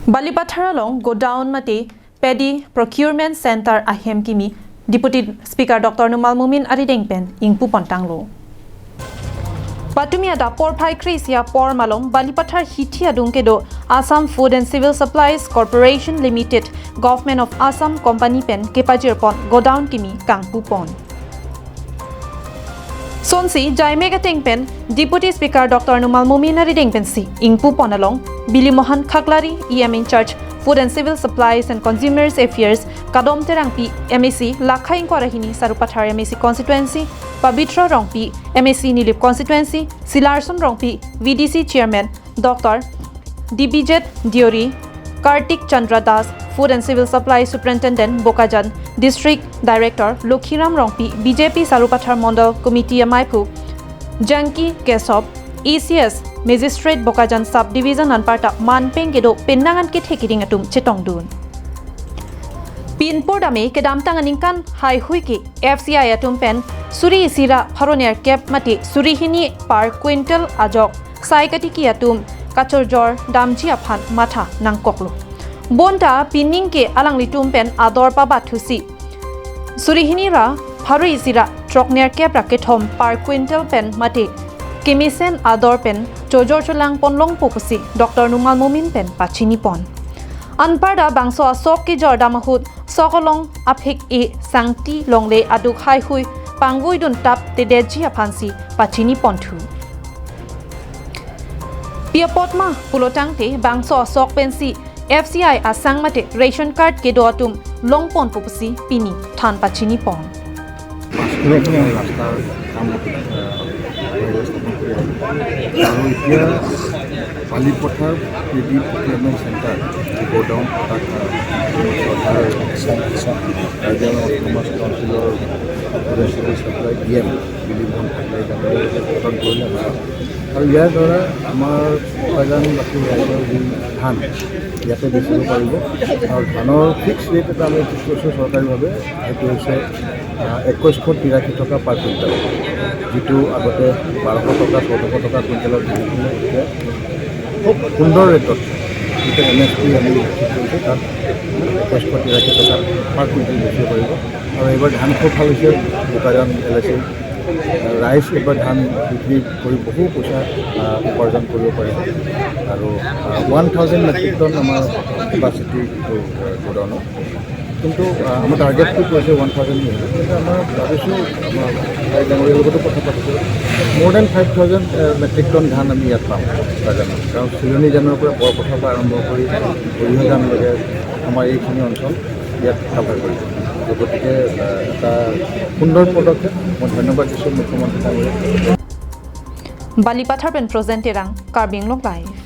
Balipathar along Godown mate Paddy Procurement Center ahem Kimi Deputy Speaker Dr. Numal Momin arideng pen ingpu pontanglo. Patumia da por phai krisia por malom Balipathar hitia dungkedo Assam Food and Civil Supplies Corporation Limited Government of Assam Company pen kepajir pon Godown Kimi kangpupon. Sonsi Jaimega Pen Deputy Speaker Dr. Numal Momin arideng pen si ingpu ponalong Billy Mohan Khaklari EM in charge Food and Civil Supplies and Consumers Affairs Kadom Terangpi MAC Lakha Inkorahini Sarupathar MAC Constituency Pabitra Rongpi MAC Nilip Constituency Silarson Rongpi VDC Chairman Dr. DBJ Diori Kartik Chandra Das Food and Civil Supply Superintendent Bokajan District Director Lokhiram Rongpi BJP Sarupathar Mondal Committee Maipu Janki Kesop ECS Magistrate Bokajan Subdivision Anparta Manpeng Gedo Penangan Kit Hekiring Atum Chetongdun Pinpor Dame Kedam Tanganinkan Hai Huiki FCI Atum Pen Suri Isira Paroner Kep Mati Surihini Per Quintal Ajok Saikatiki Atum Kachorjor Damji Aphan Matha Nangkoklo Bonta Pining Ke Alang Litum Pen Ador Pabathusi Surihini Ra Paru Isira Trokner Kep Rakethom Per Quintal Pen Mati Kimi sen ador pen Jojor Chulang Ponlong Pukusi Dr. Numal Momin pen Pachini pon Anparda bangso asok ki jorda mahut sokolong aphik e sangti longle aduk hai hui pangvui dun tap te deji aphansi Pachini ponthu Pia potma pulotang te bangso asok pensi FCI asang mate ration card ke doatum longpon pupusi pini than Pachini pon আৰু এতিয়া বালিপথাৰ paddy procurement centre godown councillor supply DM Bili Mohan খাকলাই গঠন কৰিলে আৰু ইয়াৰ দ্বাৰা আমাৰ উপাদানবাসী ৰাইজৰ যি ধান ইয়াতে বেচিব পাৰিব আৰু ধানৰ ফিক্স ৰেট এটা আমি ঠিক কৰিছোঁ চৰকাৰীভাৱে সেইটো হৈছে 2183 টকা পাৰ কুইণ্টেল যিটো আগতে 1200 টকা 1400 টকা কুইণ্টেলত দিছিলে এতিয়া খুব সুন্দৰ ৰেটত এতিয়া MSP আমি ঠিক কৰিছোঁ তাত 2183 টকা পাৰ কুইণ্টেল বেচিব পাৰিব আৰু এইবাৰ ধান খুব ভাল হৈছে উপাদান LIC ৰাইজ এইবাৰ ধান বিক্ৰী কৰি বহু পইচা উপাৰ্জন কৰিব পাৰিব আৰু 1000 মেট্ৰিক টন আমাৰ কেপাচিটি গোডাউনত কিন্তু আমাৰ টাৰ্গেটটো কৈছে 1000 কিন্তু আমাৰ ভাবিছোঁ আমাৰ ডাঙৰীৰ লগতো কথা পাতিছোঁ মোৰ দেন 5000 মেট্ৰিক টন ধান আমি ইয়াত পাম বাগানত কাৰণ চিলনী জানৰ পৰা বৰপথাৰৰ পৰা আৰম্ভ কৰি বৰিহাজানলৈকে আমাৰ এইখিনি অঞ্চল ইয়াত কাভাৰ কৰিব গতিকে এটা সুন্দৰ পদক্ষেপ মই ধন্যবাদ দিছোঁ মুখ্যমন্ত্ৰী ডাঙৰীয়াক Balipathar pen present erang Karbing Lok Live